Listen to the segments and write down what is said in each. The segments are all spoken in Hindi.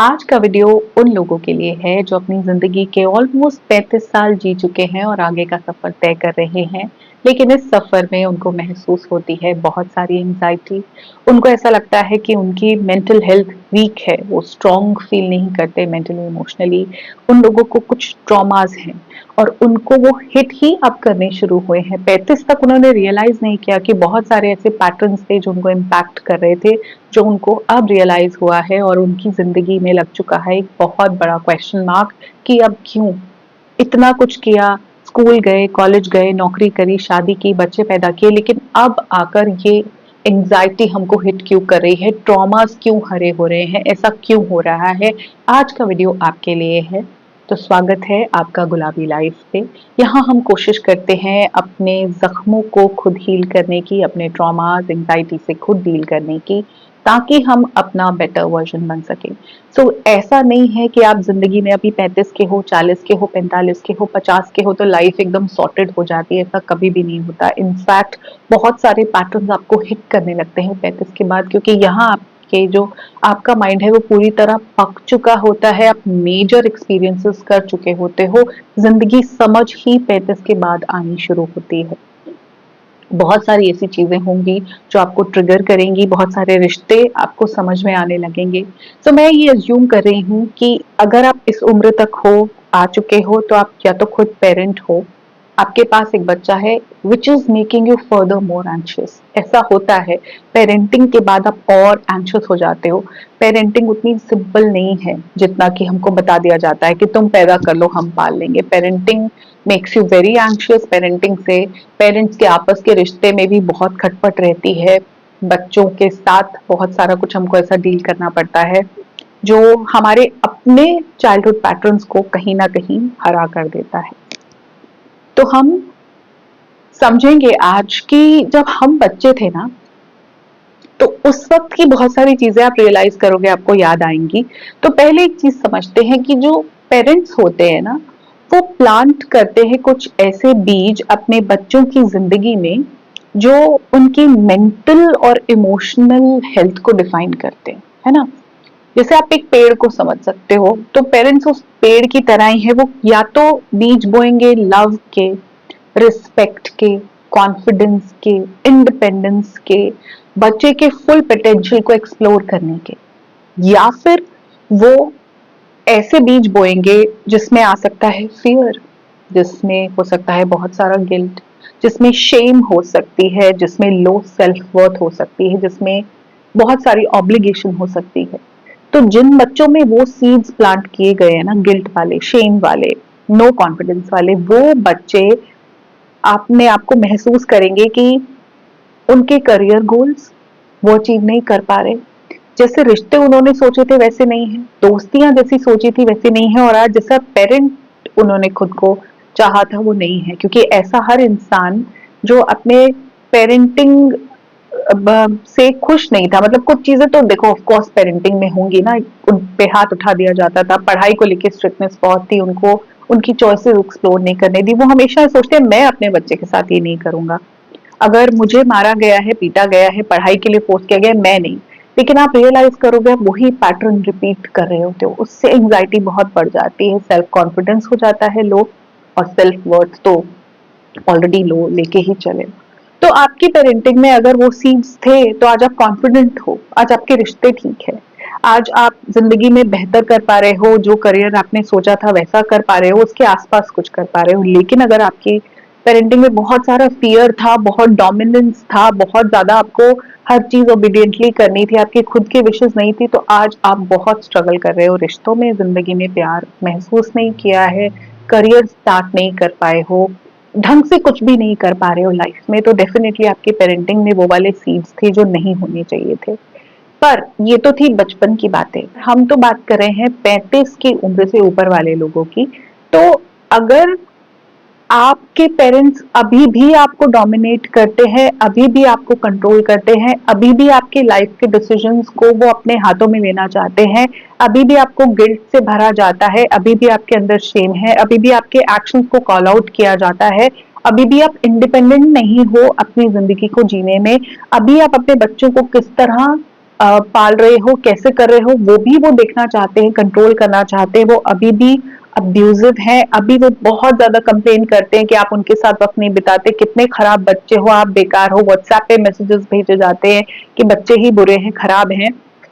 आज का वीडियो उन लोगों के लिए है जो अपनी ज़िंदगी के ऑलमोस्ट 35 साल जी चुके हैं और आगे का सफ़र तय कर रहे हैं। लेकिन इस सफ़र में उनको महसूस होती है बहुत सारी एंग्ज़ायटी। उनको ऐसा लगता है कि उनकी मेंटल हेल्थ वीक है, वो स्ट्रॉन्ग फ़ील नहीं करते मेंटली, इमोशनली। उन लोगों को कुछ ट्रॉमास हैं और उनको वो हिट ही अब करने शुरू हुए हैं। 35 तक उन्होंने रियलाइज़ नहीं किया कि बहुत सारे ऐसे पैटर्न्स थे जो उनको इम्पैक्ट कर रहे थे, जो उनको अब रियलाइज़ हुआ है और उनकी ज़िंदगी में लग चुका है एक बहुत बड़ा क्वेश्चन मार्क कि अब क्यों? इतना कुछ किया, स्कूल गए, कॉलेज गए, नौकरी करी, शादी की, बच्चे पैदा किए, लेकिन अब आकर ये एंग्ज़ायटी हमको हिट क्यों कर रही है? ट्रॉमास क्यों हरे हो रहे हैं? ऐसा क्यों हो रहा है? आज का वीडियो आपके लिए है। तो स्वागत है आपका गुलाबी लाइफ पे। यहाँ हम कोशिश करते हैं अपने ज़ख्मों को खुद हील करने की, अपने ट्रॉमास, एंग्ज़ायटी से खुद डील करने की, ताकि हम अपना बेटर वर्ज़न बन सकें। सो ऐसा नहीं है कि आप ज़िंदगी में अभी 35 के हो, 40 के हो, 45 के हो, 50 के हो तो लाइफ़ एकदम सॉर्टेड हो जाती है, ऐसा कभी भी नहीं होता। इनफैक्ट बहुत सारे पैटर्न्स आपको हिट करने लगते हैं 35 के बाद, क्योंकि यहाँ आपके जो आपका माइंड है वो पूरी तरह पक चुका होता है, आप मेजर एक्सपीरियंसेस कर चुके होते हो, ज़िंदगी समझ ही 35 के बाद आनी शुरू होती है। बहुत सारी ऐसी चीज़ें होंगी जो आपको ट्रिगर करेंगी, बहुत सारे रिश्ते आपको समझ में आने लगेंगे। तो मैं ये अज़्यूम कर रही हूँ कि अगर आप इस उम्र तक हो, आ चुके हो, तो आप या तो खुद पेरेंट हो, आपके पास एक बच्चा है which is making you further more anxious. ऐसा होता है, पेरेंटिंग के बाद आप और एंग्ज़ियस हो जाते हो। पेरेंटिंग उतनी सिंपल नहीं है जितना कि हमको बता दिया जाता है कि तुम पैदा कर लो, हम पाल लेंगे। Parenting makes you very anxious. Parenting से पेरेंट्स के आपस के रिश्ते में भी बहुत खटपट रहती है। बच्चों के साथ बहुत सारा कुछ हमको ऐसा डील करना पड़ता है, जो हमारे अपने चाइल्डहुड पैटर्न्स को कहीं न कहीं हरा कर देता है। तो हम समझेंगे आज कि जब हम बच्चे थे ना, तो उस वक़्त की बहुत सारी चीज़ें आप रियलाइज़ करोगे, आपको याद आएँगी। तो पहले एक चीज़ समझते हैं कि जो पेरेंट्स होते हैं ना, वो प्लांट करते हैं कुछ ऐसे बीज अपने बच्चों की ज़िंदगी में, जो उनकी मेंटल और इमोशनल हेल्थ को डिफाइन करते हैं, है ना? जैसे आप एक पेड़ को समझ सकते हो, तो पेरेंट्स उस पेड़ की तरह ही है, वो या तो बीज बोएँगे लव के, रिस्पेक्ट के, कॉन्फिडेंस के, इंडिपेंडेंस के, बच्चे के फुल पोटेंशियल को एक्सप्लोर करने के, या फिर वो ऐसे बीज बोएंगे जिसमें आ सकता है फियर, जिसमें हो सकता है बहुत सारा गिल्ट, जिसमें शेम हो सकती है, जिसमें लो सेल्फ वर्थ हो सकती है, जिसमें बहुत सारी ऑब्लिगेशन हो सकती है। तो जिन बच्चों में वो सीड्स प्लांट किए गए हैं ना, गिल्ट वाले, शेम वाले, नो कॉन्फिडेंस वाले, वो बच्चे अपने आप को महसूस करेंगे कि उनके करियर गोल्स वो अचीव नहीं कर पा रहे, जैसे रिश्ते उन्होंने सोचे थे वैसे नहीं है, दोस्तियां जैसी सोची थी वैसे नहीं है, और आज जैसा पेरेंट उन्होंने खुद को चाहा था वो नहीं है। क्योंकि ऐसा हर इंसान जो अपने पेरेंटिंग से खुश नहीं था, मतलब कुछ चीजें तो देखो ऑफ कोर्स पेरेंटिंग में होंगी ना, उन पे हाथ उठा दिया जाता था, पढ़ाई को लेके स्ट्रिक्टनेस बहुत थी, उनको उनकी चॉइसेस एक्सप्लोर नहीं करने दी। वो हमेशा सोचते हैं मैं अपने बच्चे के साथ ये नहीं करूंगा, अगर मुझे मारा गया है, पीटा गया है, पढ़ाई के लिए फोर्स किया गया है, मैं नहीं। लेकिन आप रियलाइज करोगे आप वही पैटर्न रिपीट कर रहे होते हो, उससे एंग्जाइटी बहुत बढ़ जाती है, सेल्फ कॉन्फिडेंस हो जाता है लो, और सेल्फ वर्थ तो ऑलरेडी लो लेके ही चले। तो आपकी पेरेंटिंग में अगर वो सीड्स थे तो आज आप कॉन्फिडेंट हो, आज आपके रिश्ते ठीक है, आज आप जिंदगी में बेहतर कर पा रहे हो, जो करियर आपने सोचा था वैसा कर पा रहे हो, उसके आसपास कुछ कर पा रहे हो। लेकिन अगर आपकी पेरेंटिंग में बहुत सारा फियर था, बहुत डोमिनेंस था, बहुत ज्यादा आपको हर चीज ओबीडियंटली करनी थी, आपकी खुद की विशेष नहीं थी, तो आज आप बहुत स्ट्रगल कर रहे हो रिश्तों में, जिंदगी में प्यार महसूस नहीं किया है, करियर स्टार्ट नहीं कर पाए हो, ढंग से कुछ भी नहीं कर पा रहे हो लाइफ में, तो डेफिनेटली आपकी पेरेंटिंग में वो वाले सीड्स थे जो नहीं होने चाहिए थे। पर ये तो थी बचपन की बातें, हम तो बात कर रहे हैं 35 की उम्र से ऊपर वाले लोगों की। तो अगर आपके पेरेंट्स अभी भी आपको डोमिनेट करते हैं, अभी भी आपको कंट्रोल करते हैं, अभी भी आपके लाइफ के डिसीजंस को वो अपने हाथों में लेना चाहते हैं, अभी भी आपको गिल्ट से भरा जाता है, अभी भी आपके अंदर शेम है, अभी भी आपके एक्शंस को कॉल आउट किया जाता है, अभी भी आप इंडिपेंडेंट नहीं हो अपनी जिंदगी को जीने में, अभी आप अपने बच्चों को किस तरह पाल रहे हो, कैसे कर रहे हो, वो भी वो देखना चाहते हैं, कंट्रोल करना चाहते हैं। वो अभी भी अब्यूज़िव हैं, अभी वो बहुत ज़्यादा कंप्लेन करते हैं कि आप उनके साथ वक़्त नहीं बिताते, कितने खराब बच्चे हो, आप बेकार हो। व्हाट्सएप पे मैसेजेस भेजे जाते हैं कि बच्चे ही बुरे हैं, खराब हैं।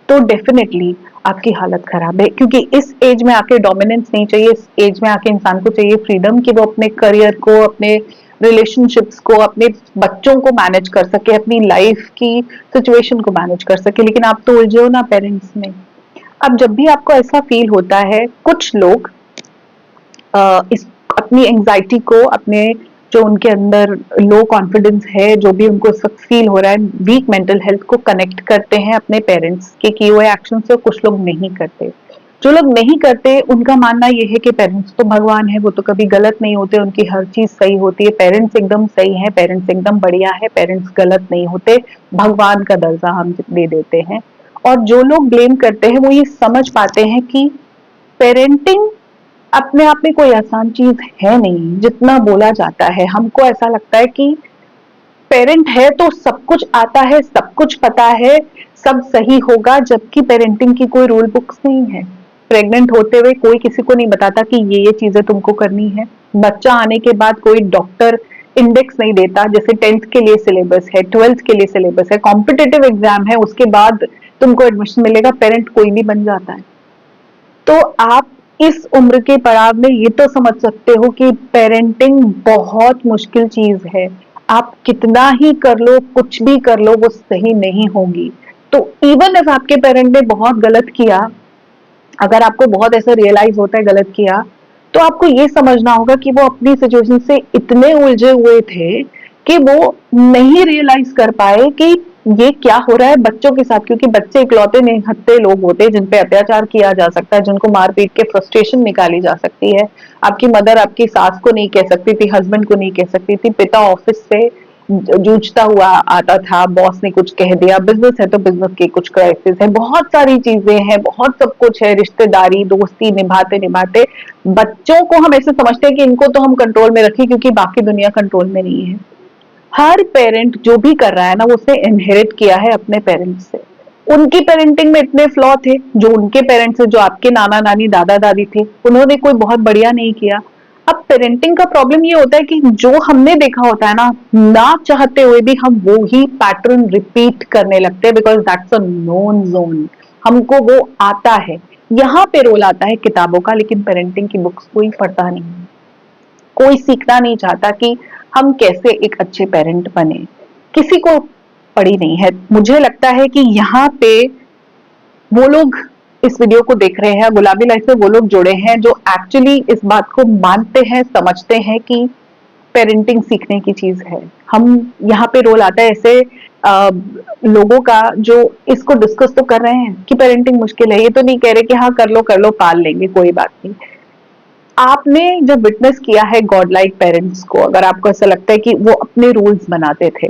तो डेफ़िनेटली आपकी हालत खराब है, क्योंकि इस एज में आके डोमिनेंस नहीं चाहिए। इस एज में आके इंसान को चाहिए फ्रीडम, कि वो अपने करियर को, अपने रिलेशनशिप्स को, अपने बच्चों को मैनेज कर सके, अपनी लाइफ की सिचुएशन को मैनेज कर सके। लेकिन आप तो उलझे हो ना पेरेंट्स में। अब जब भी आपको ऐसा फील होता है, कुछ लोग इस अपनी एंग्जाइटी को, अपने जो उनके अंदर लो कॉन्फिडेंस है, जो भी उनको इस वक्त फील हो रहा है, वीक मेंटल हेल्थ को कनेक्ट करते हैं अपने पेरेंट्स के किए हुए एक्शन से। कुछ लोग नहीं करते। जो लोग नहीं करते, उनका मानना ये है कि पेरेंट्स तो भगवान है, वो तो कभी गलत नहीं होते, उनकी हर चीज सही होती है, पेरेंट्स एकदम सही है, पेरेंट्स एकदम बढ़िया है, पेरेंट्स गलत नहीं होते, भगवान का दर्जा हम दे देते हैं। और जो लोग ब्लेम करते हैं, वो ये समझ पाते हैं कि पेरेंटिंग अपने आप में कोई आसान चीज है नहीं, जितना बोला जाता है। हमको ऐसा लगता है कि पेरेंट है तो सब कुछ आता है, सब कुछ पता है, सब सही होगा, जबकि पेरेंटिंग की कोई रूल बुक्स नहीं है। प्रेग्नेंट होते हुए कोई किसी को नहीं बताता कि ये चीजें तुमको करनी है। बच्चा आने के बाद कोई डॉक्टर इंडेक्स नहीं देता, जैसे 10th के लिए सिलेबस है, 12th के लिए सिलेबस है, कॉम्पिटिटिव एग्जाम है, उसके बाद तुमको एडमिशन मिलेगा। पेरेंट कोई भी बन जाता है। तो आप इस उम्र के पड़ाव में ये तो समझ सकते हो कि पेरेंटिंग बहुत मुश्किल चीज है। आप कितना ही कर लो, कुछ भी कर लो, वो सही नहीं होगी। तो इवन इफ आपके पेरेंट ने बहुत गलत किया, अगर आपको बहुत ऐसा रियलाइज होता है गलत किया, तो आपको ये समझना होगा कि वो अपनी सिचुएशन से इतने उलझे हुए थे कि वो नहीं रियलाइज कर पाए कि ये क्या हो रहा है बच्चों के साथ। क्योंकि बच्चे इकलौते निहत्थे लोग होते हैं जिन पे अत्याचार किया जा सकता है, जिनको मार पीट के फ्रस्ट्रेशन निकाली जा सकती है। आपकी मदर आपकी सास को नहीं कह सकती थी, हस्बैंड को नहीं कह सकती थी, पिता ऑफिस से जूझता हुआ आता था, बॉस ने कुछ कह दिया, बिजनेस है तो बिजनेस की कुछ क्राइसिस है, बहुत सारी चीजें हैं, बहुत सब कुछ है, रिश्तेदारी दोस्ती निभाते निभाते बच्चों को हम ऐसे समझते हैं कि इनको तो हम कंट्रोल में रखें क्योंकि बाकी दुनिया कंट्रोल में नहीं है। हर पेरेंट जो भी कर रहा है ना, वो उसने इनहेरिट किया है अपने पेरेंट्स से। उनकी पेरेंटिंग में इतने फ्लॉ थे, जो उनके पेरेंट्स, जो आपके नाना नानी दादा दादी थे, उन्होंने कोई बहुत बढ़िया नहीं किया। अब पेरेंटिंग का प्रॉब्लम ये होता है कि जो हमने देखा होता है ना चाहते हुए भी हम वो ही पैटर्न रिपीट करने लगते हैं, because that's a known zone. हमको वो आता है। यहाँ पे रोल आता है किताबों का, लेकिन पेरेंटिंग की बुक्स कोई पढ़ता नहीं है। कोई सीखना नहीं चाहता कि हम कैसे एक अच्छे पेरेंट बने। किसी को पड़ी नहीं है। मुझे लगता है कि यहाँ पे वो लोग इस वीडियो को देख रहे हैं, गुलाबी लाइफ से वो लोग जुड़े हैं जो एक्चुअली इस बात को मानते हैं, समझते हैं कि पेरेंटिंग सीखने की चीज है। हम यहाँ पे रोल आता है ऐसे लोगों का जो इसको डिस्कस तो कर रहे हैं कि पेरेंटिंग मुश्किल है। ये तो नहीं कह रहे कि हाँ कर लो पाल लेंगे, कोई बात नहीं। आपने जब विटनेस किया है गॉड लाइक पेरेंट्स को, अगर आपको ऐसा लगता है कि वो अपने रूल्स बनाते थे,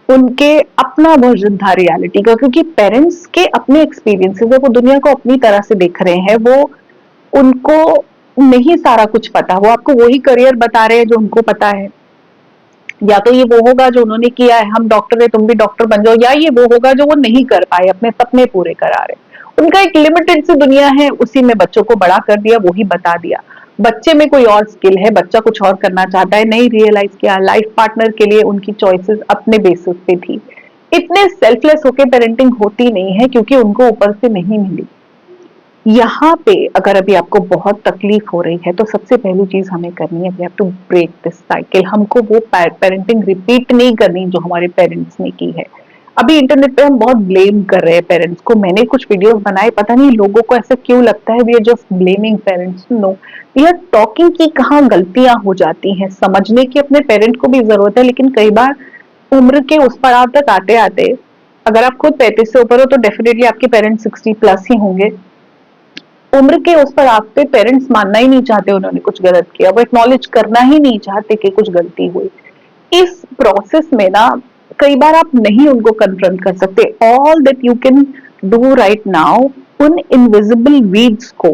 उनके अपना वर्जन था रियलिटी का, क्योंकि पेरेंट्स के अपने एक्सपीरियंसेस है, वो दुनिया को अपनी तरह से देख रहे हैं, वो उनको नहीं सारा कुछ पता, वो आपको वही करियर बता रहे हैं जो उनको पता है। या तो ये वो होगा जो उन्होंने किया है, हम डॉक्टर है तुम भी डॉक्टर बन जाओ, या ये वो होगा जो वो नहीं कर पाए, अपने सपने पूरे करा रहे। उनका एक लिमिटेड सी दुनिया है, उसी में बच्चों को बड़ा कर दिया, वो ही बता दिया। बच्चे में कोई और स्किल है, बच्चा कुछ और करना चाहता है, नहीं रियलाइज किया। लाइफ पार्टनर के लिए उनकी चॉइसेस अपने बेसिस पे थी। इतने सेल्फलेस होके पेरेंटिंग होती नहीं है, क्योंकि उनको ऊपर से नहीं मिली। यहाँ पे अगर अभी आपको बहुत तकलीफ हो रही है, तो सबसे पहली चीज हमें करनी है, we have to break this cycle. हमको वो पेरेंटिंग रिपीट नहीं करनी जो हमारे पेरेंट्स ने की है। अभी इंटरनेट पे हम बहुत ब्लेम कर रहे हैं पेरेंट्स को। मैंने कुछ वीडियोस बनाए, पता नहीं लोगों को ऐसा क्यों लगता है we are just blaming parents. No, we are talking की कहाँ गलतियां हो जाती हैं। समझने की अपने पेरेंट को भी जरूरत है, लेकिन कई बार उम्र के उस पड़ाव तक आते आते, अगर आप खुद 35 से ऊपर हो तो डेफिनेटली आपके पेरेंट्स 60+ ही होंगे। उम्र के उस पर आप पे पेरेंट्स मानना ही नहीं चाहते उन्होंने कुछ गलत किया, वो एक्नॉलेज करना ही नहीं चाहते कि कुछ गलती हुई। इस प्रोसेस में ना कई बार आप नहीं उनको कन्फ्रंट कर सकते। All that you can do right now, उन इनविजिबल वीड्स को,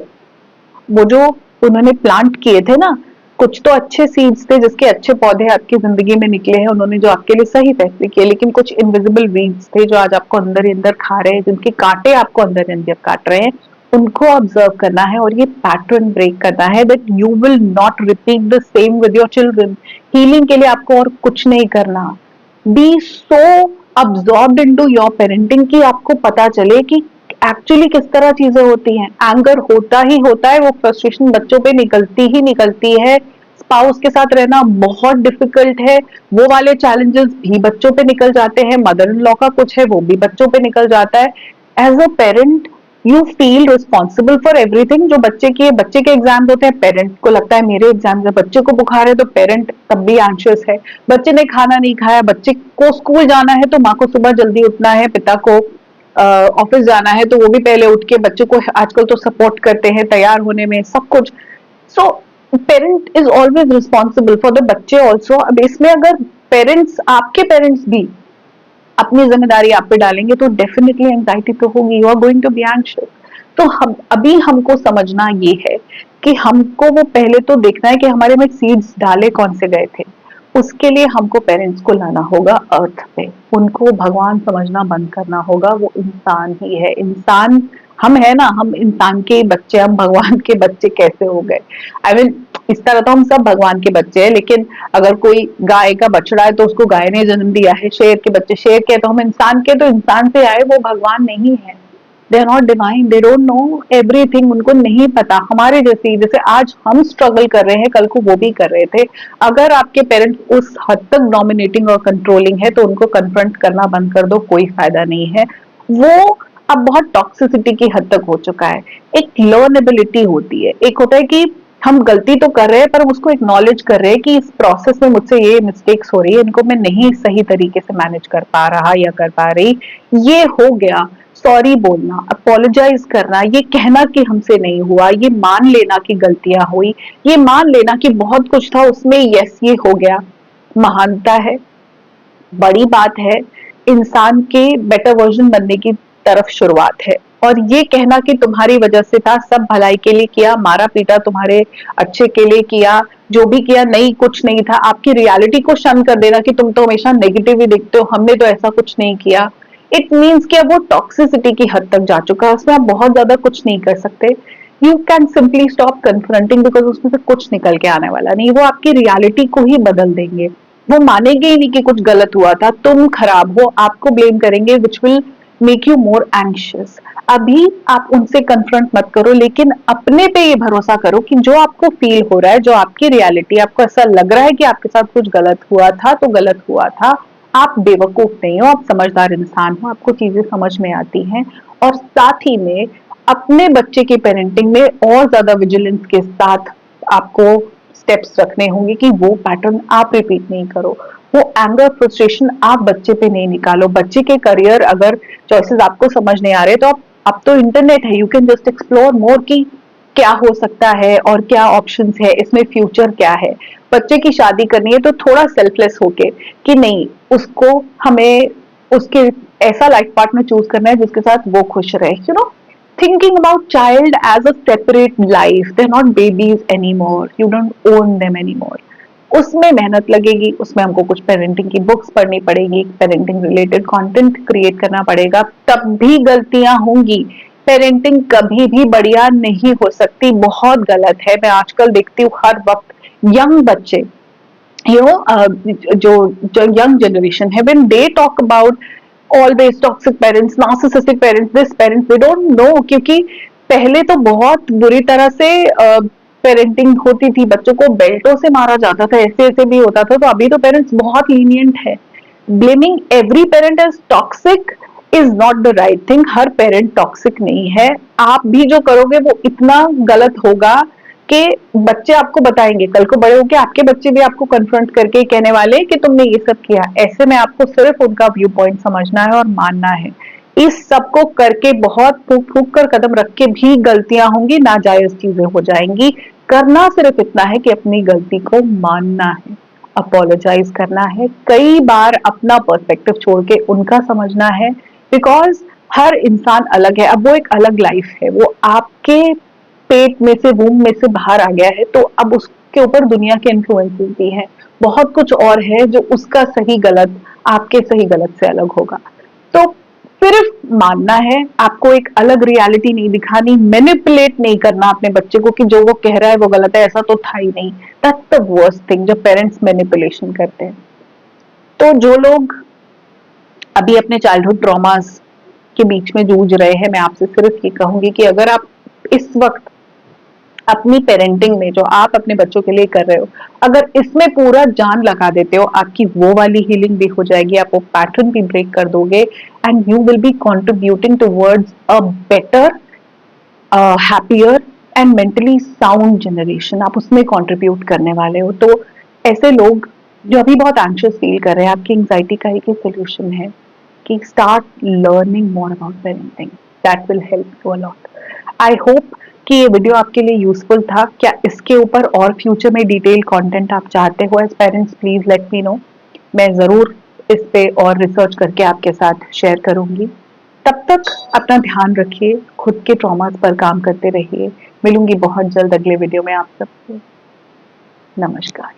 वो जो उन्होंने प्लांट किए थे ना, कुछ तो अच्छे सीड्स थे जिसके अच्छे पौधे आपकी जिंदगी में निकले हैं, उन्होंने जो आपके लिए सही फैसले किए, लेकिन कुछ इनविजिबल वीड्स थे जो आज आपको अंदर ही अंदर खा रहे हैं, जिनके कांटे आपको अंदर ही अंदर काट रहे हैं। उनको ऑब्जर्व करना है और ये पैटर्न ब्रेक करना है that you will not repeat the same with your children. Healing के लिए आपको और कुछ नहीं करना। Be so absorbed into your parenting कि आपको पता चले कि एक्चुअली किस तरह चीजें होती हैं। एंगर होता ही होता है, वो फ्रस्ट्रेशन बच्चों पे निकलती ही निकलती है। स्पाउस के साथ रहना बहुत डिफिकल्ट है, वो वाले चैलेंजेस भी बच्चों पे निकल जाते हैं। मदर इन लॉ का कुछ है वो भी बच्चों पे निकल जाता है। As a parent you feel responsible for everything. जो बच्चे के एग्जाम होते हैं, पेरेंट को लगता है मेरे एग्जाम है, बच्चे को बुखार है तो पेरेंट तब भी एंशियस है। बच्चे ने खाना नहीं खाया, बच्चे को स्कूल जाना है तो माँ को सुबह जल्दी उठना है, पिता को ऑफिस जाना है तो वो भी पहले उठ के बच्चे को आजकल तो सपोर्ट करते हैं तैयार होने में, सब कुछ। So parent is always responsible for the बच्चे ऑल्सो। अब इसमें अगर पेरेंट्स, आपके पेरेंट्स भी अपनी जिम्मेदारी आप पे डालेंगे तो डेफिनेटली एंजाइटी तो होगी, you are going to be anxious. तो हम अभी हमको समझना ये है कि हमको वो पहले तो देखना है कि हमारे में सीड्स डाले कौन से गए थे। उसके लिए हमको पेरेंट्स को लाना होगा अर्थ पे, उनको भगवान समझना बंद करना होगा। वो इंसान ही है, इंसान हम है ना, हम इंसान के बच्चे, हम भगवान के बच्चे कैसे हो गए? आई मीन इस तरह तो हम सब भगवान के बच्चे हैं, लेकिन अगर कोई गाय का बछड़ा है तो उसको गाय ने जन्म दिया है, शेर के बच्चे शेर के, तो हम इंसान के तो इंसान से आए, वो भगवान नहीं है। They are not divine, they don't know everything, उनको नहीं पता। हमारे जैसे आज हम स्ट्रगल कर रहे हैं, कल को वो भी कर रहे थे। अगर आपके पेरेंट्स उस हद तक डोमिनेटिंग और कंट्रोलिंग है तो उनको कन्फ्रंट करना बंद कर दो, कोई फायदा नहीं है। वो अब बहुत टॉक्सिसिटी की हद तक हो चुका है। एक लर्नेबिलिटी होती है, एक होता है कि हम गलती तो कर रहे हैं पर उसको एक्नॉलेज कर रहे हैं कि इस प्रोसेस में मुझसे ये मिस्टेक्स हो रही है, इनको मैं नहीं सही तरीके से मैनेज कर पा रहा या कर पा रही, ये हो गया। सॉरी बोलना, अपोलोजाइज करना, ये कहना कि हमसे नहीं हुआ, ये मान लेना कि गलतियां हुई, ये मान लेना कि बहुत कुछ था उसमें, यस ये हो गया, महानता है, बड़ी बात है, इंसान के बेटर वर्जन बनने की तरफ शुरुआत है। और ये कहना कि तुम्हारी वजह से था, सब भलाई के लिए किया, मारा पीटा तुम्हारे अच्छे के लिए किया, जो भी किया नहीं कुछ नहीं था, आपकी रियलिटी को शन कर देना कि तुम तो हमेशा नेगेटिव ही दिखते हो, हमने तो ऐसा कुछ नहीं किया। इट मीन्स कि अब वो टॉक्सिसिटी की हद तक जा चुका है, उसमें आप बहुत ज्यादा कुछ नहीं कर सकते। You can simply stop confronting because उसमें से कुछ निकल के आने वाला नहीं, वो आपकी रियलिटी को ही बदल देंगे। वो मानेंगे ही नहीं कि कुछ गलत हुआ था, तुम खराब हो, आपको ब्लेम करेंगे, which will make you more anxious. अभी आप उनसे कन्फ्रंट मत करो, लेकिन अपने पे ये भरोसा करो कि जो आपको फील हो रहा है, जो आपकी रियलिटी, आपको ऐसा लग रहा है कि आपके साथ कुछ गलत हुआ था तो गलत हुआ था। आप बेवकूफ नहीं हो, आप समझदार इंसान हो, आपको चीजें समझ में आती हैं। और साथ ही में अपने बच्चे की पेरेंटिंग में और ज्यादा विजिलेंस के साथ आपको स्टेप्स रखने होंगे कि वो पैटर्न आप रिपीट नहीं करो। वो एंगर फ्रस्ट्रेशन आप बच्चे पे नहीं निकालो। बच्चे के करियर अगर चॉइसेस आपको समझ नहीं आ रहे तो आप, अब तो इंटरनेट है, you can just explore more कि क्या हो सकता है और क्या ऑप्शंस है, इसमें फ्यूचर क्या है। बच्चे की शादी करनी है तो थोड़ा सेल्फलेस होके कि नहीं, उसको हमें उसके ऐसा लाइफ पार्टनर चूज करना है जिसके साथ वो खुश रहे, you know. Thinking about child as a separate life, they're not babies anymore, you don't own them anymore. उसमें मेहनत लगेगी, उसमें हमको कुछ पेरेंटिंग की बुक्स पढ़नी पड़ेगी, पेरेंटिंग रिलेटेड कंटेंट क्रिएट करना पड़ेगा, तब भी गलतियां होंगी। पेरेंटिंग कभी भी बढ़िया नहीं हो सकती, बहुत गलत है। मैं आजकल देखती हूँ हर वक्त यंग बच्चे, you know, जो young generation है, when they talk about always toxic parents, narcissistic parents, this parents, they don't know, क्योंकि पहले तो बहुत बुरी तरह से पेरेंटिंग होती थी, बच्चों को बेल्टों से मारा जाता था, ऐसे ऐसे भी होता था। तो अभी तो पेरेंट्स बहुत लीनियंट है। Blaming every parent as toxic is not the right thing. हर पेरेंट टॉक्सिक नहीं है, आप भी जो करोगे वो इतना गलत होगा कि बच्चे आपको बताएंगे, कल को बड़े होके आपके बच्चे भी आपको कन्फ्रंट करके कहने वाले कि तुमने ये सब किया। ऐसे में आपको सिर्फ उनका व्यू पॉइंट समझना है और मानना है। इस सब को करके बहुत फूक फूक कर कदम रख के भी गलतियां होंगी, नाजायज चीजें हो जाएंगी। करना सिर्फ इतना है कि अपनी गलती को मानना है, अपोलोजाइज करना है, कई बार अपना पर्सपेक्टिव छोड़ के उनका समझना है। बिकॉज हर इंसान अलग है, अब वो एक अलग लाइफ है, वो आपके पेट में से, वूम में से बाहर आ गया है, तो अब के ऊपर दुनिया के इन्फ्लुएंसेस भी हैं, बहुत कुछ और है जो उसका सही गलत आपके सही गलत से अलग होगा। तो सिर्फ मानना है, आपको एक अलग रियलिटी नहीं दिखानी, मैनिपुलेट नहीं करना अपने बच्चे को कि जो वो कह रहा है वो गलत है, ऐसा तो था ही नहीं। दैट्स द वर्स्ट थिंग जब पेरेंट्स मैनिपुलेशन करते हैं। तो जो लोग अभी अपने चाइल्डहुड ट्रॉमास के बीच में जूझ रहे हैं, मैं आपसे सिर्फ ये कहूंगी कि अगर आप इस वक्त अपनी पेरेंटिंग में जो आप अपने बच्चों के लिए कर रहे हो, अगर इसमें पूरा जान लगा देते हो, आपकी वो वाली हीलिंग भी हो जाएगी, आप वो पैटर्न भी ब्रेक कर दोगे and you will be contributing towards a better, happier and mentally sound generation. आप उसमें कंट्रीब्यूट करने वाले हो। तो ऐसे लोग जो अभी बहुत एंशियस फील कर रहे हैं, आपकी एंजाइटी का एक ही सोल्यूशन है कि start learning more about parenting, that will help you a lot. I hope कि ये वीडियो आपके लिए यूजफुल था। क्या इसके ऊपर और फ्यूचर में डिटेल कंटेंट आप चाहते हो as parents, please let me know. मैं जरूर इस पे और रिसर्च करके आपके साथ शेयर करूंगी। तब तक अपना ध्यान रखिए, खुद के ट्रॉमास पर काम करते रहिए। मिलूंगी बहुत जल्द अगले वीडियो में आप सबसे। नमस्कार।